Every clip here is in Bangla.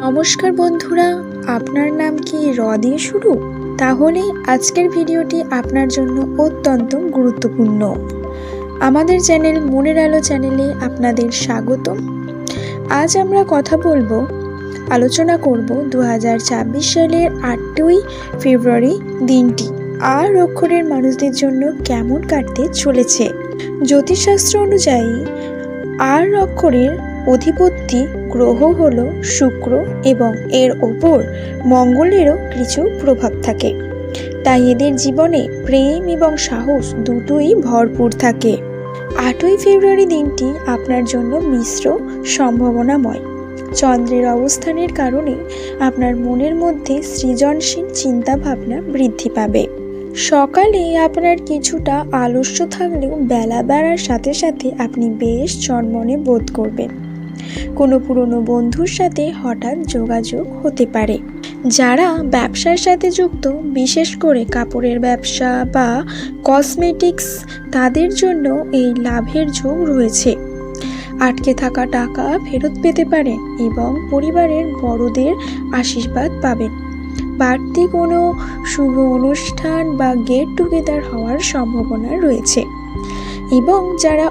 নমস্কার বন্ধুরা, আপনার নাম কি র দিয়ে শুরু? তাহলে আজকের ভিডিওটি আপনার জন্য অত্যন্ত গুরুত্বপূর্ণ। আমাদের চ্যানেল মনের আলো চ্যানেলে আপনাদের স্বাগতম। আজ আমরা আলোচনা করব 2024 সালের 8ই ফেব্রুয়ারি দিনটি আর অক্ষরের মানুষদের জন্য কেমন কাটতে চলেছে। জ্যোতিষশাস্ত্র অনুযায়ী আর অক্ষরের অধিপতি গ্রহ হলো শুক্র এবং এর ওপর মঙ্গলেরও কিছু প্রভাব থাকে, তাই এদের জীবনে প্রেম এবং সাহস দুটোই ভরপুর থাকে। 8ই ফেব্রুয়ারি দিনটি আপনার জন্য মিশ্র সম্ভাবনাময়। চন্দ্রের অবস্থানের কারণে আপনার মনের মধ্যে সৃজনশীল চিন্তাভাবনা বৃদ্ধি পাবে। সকালে আপনার কিছুটা আলস্য থাকলেও বেলা বাড়ার সাথে সাথে আপনি বেশ চনমনে বোধ করবেন। কোনো পুরনো বন্ধুর সাথে হঠাৎ যোগাযোগ হতে পারে। যারা ব্যবসার সাথে যুক্ত, বিশেষ করে কাপড়ের ব্যবসা বা কসমেটিক্স, তাদের জন্য এই লাভের যোগ রয়েছে। আটকে থাকা টাকা ফেরত পেতে পারেন এবং পরিবারের বড়দের আশীর্বাদ পাবেন। বাড়তি কোনো শুভ অনুষ্ঠান বা গেট টুগেদার হওয়ার সম্ভাবনা রয়েছে। এবং যারা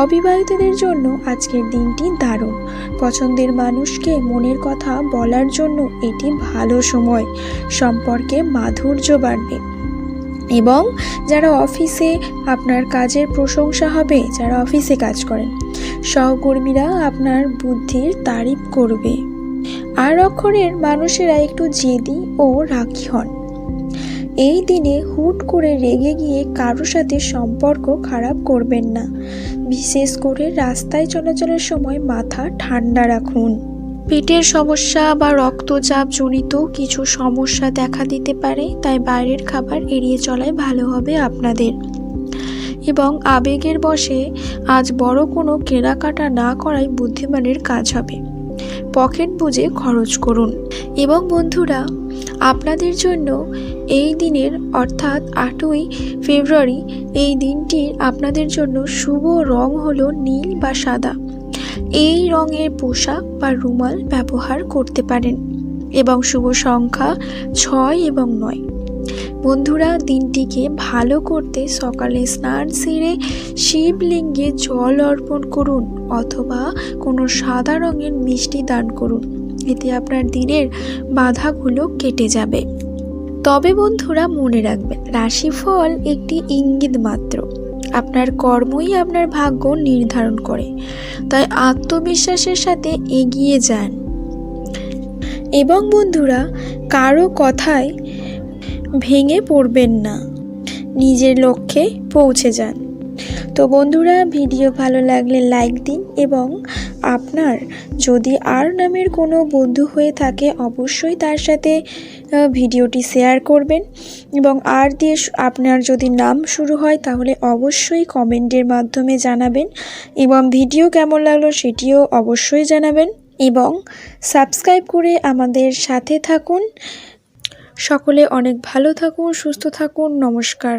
অবিবাহিতদের জন্য আজকের দিনটি দারুণ। পছন্দের মানুষকে মনের কথা বলার জন্য এটি ভালো সময়। সম্পর্কে মাধুর্য বাড়বে এবং যারা অফিসে, আপনার কাজের প্রশংসা হবে। যারা অফিসে কাজ করেন, সহকর্মীরা আপনার বুদ্ধির তারিফ করবে। আর অক্ষরের মানুষেরা একটু জেদি ও রাগী হন। এই দিনে হুট করে রেগে গিয়ে কারো সাথে সম্পর্ক খারাপ করবেন না। বিশেষ করে রাস্তায় চলাচলের সময় মাথা ঠান্ডা রাখুন। পেটের সমস্যা বা রক্তচাপ জনিত কিছু সমস্যা দেখা দিতে পারে, তাই বাইরের খাবার এড়িয়ে চলাই ভালো হবে আপনাদের। এবং আবেগের বশে আজ বড় কোনো কেনাকাটা না করাই বুদ্ধিমানের কাজ হবে। পকেট বুঝে খরচ করুন। এবং বন্ধুরা, আপনাদের জন্য এই দিনের অর্থাৎ 8ই ফেব্রুয়ারি এই দিনটির আপনাদের জন্য শুভ রং হলো নীল বা সাদা। এই রঙের পোশাক বা রুমাল ব্যবহার করতে পারেন। এবং শুভ সংখ্যা 6 এবং 9। বন্ধুরা, দিনটিকে ভালো করতে সকালে স্নান সেরে শিবলিঙ্গে জল অর্পণ করুন অথবা কোনো সাদা রঙের মিষ্টি দান করুন। এতে আপনার দিনের বাধাগুলো কেটে যাবে। তবে বন্ধুরা, মনে রাখবেন, রাশিফল একটি ইঙ্গিত মাত্র। আপনার কর্মই আপনার ভাগ্য নির্ধারণ করে, তাই আত্মবিশ্বাসের সাথে এগিয়ে যান। এবং বন্ধুরা, কারো কথায় ভেঙে পড়বেন না, নিজের লক্ষ্যে পৌঁছে যান। তো বন্ধুরা, ভিডিও ভালো লাগলে লাইক দিন এবং আপনার যদি আর নামের কোনো বন্ধু হয়ে থাকে অবশ্যই তার সাথে ভিডিওটি শেয়ার করবেন। এবং আর দিয়ে আপনার যদি নাম শুরু হয় তাহলে অবশ্যই কমেন্টের মাধ্যমে জানাবেন। এবং ভিডিও কেমন লাগলো সেটিও অবশ্যই জানাবেন। এবং সাবস্ক্রাইব করে আমাদের সাথে থাকুন। সকলে অনেক ভালো থাকুন, সুস্থ থাকুন। নমস্কার।